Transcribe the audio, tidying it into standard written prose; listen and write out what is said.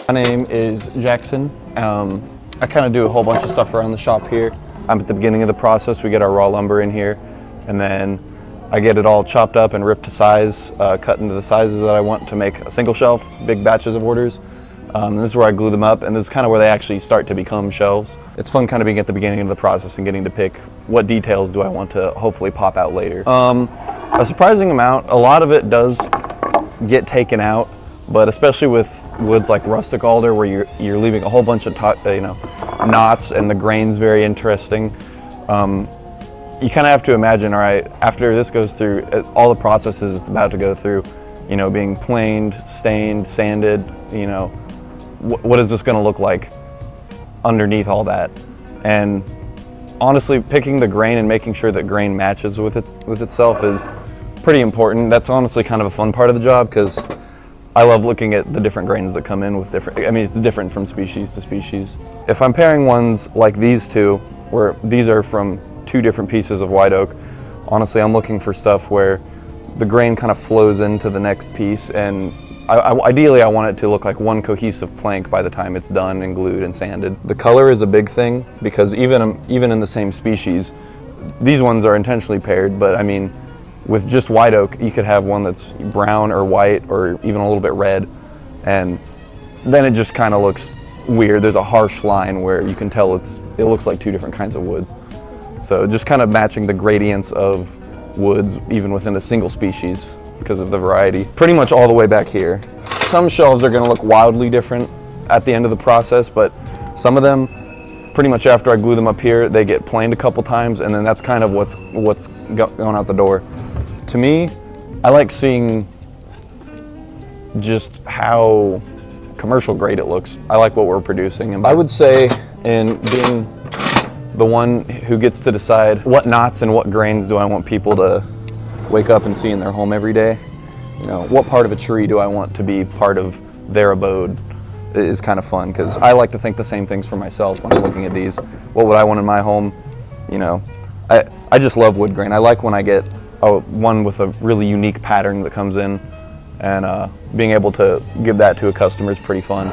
My name is Jackson. I kind of do a whole bunch of stuff around the shop here. I'm at the beginning of the process. We get our raw lumber in here, and then I get it all chopped up and ripped to size, cut into the sizes that I want to make a single shelf, big batches of orders. This is where I glue them up, and this is kind of where they actually start to become shelves. It's fun kind of being at the beginning of the process and getting to pick what details do I want to hopefully pop out later. A surprising amount, a lot of it does get taken out, but especially with woods like rustic alder, where you're leaving a whole bunch of knots, and the grain's very interesting. You kind of have to imagine, all right, after this goes through all the processes it's about to go through, being planed, stained, sanded, what is this going to look like underneath all that? And honestly, picking the grain and making sure that grain matches with itself is pretty important. That's honestly kind of a fun part of the job, because I love looking at the different grains that come in with it's different from species to species. If I'm pairing ones like these two, where these are from two different pieces of white oak, honestly I'm looking for stuff where the grain kind of flows into the next piece, and ideally I want it to look like one cohesive plank by the time it's done and glued and sanded. The color is a big thing, because even in the same species, these ones are intentionally paired, but I mean, with just white oak, you could have one that's brown or white or even a little bit red, and then it just kind of looks weird. There's a harsh line where you can tell it looks like two different kinds of woods. So just kind of matching the gradients of woods even within a single species because of the variety. Pretty much all the way back here. Some shelves are going to look wildly different at the end of the process, but some of them, pretty much after I glue them up here, they get planed a couple times, and then that's kind of what's going out the door. To me, I like seeing just how commercial grade it looks. I like what we're producing, and I would say, in being the one who gets to decide what knots and what grains do I want people to wake up and see in their home every day, what part of a tree do I want to be part of their abode, is kind of fun, because I like to think the same things for myself when I'm looking at these. What would I want in my home? I just love wood grain. I like when I get one with a really unique pattern that comes in, and being able to give that to a customer is pretty fun.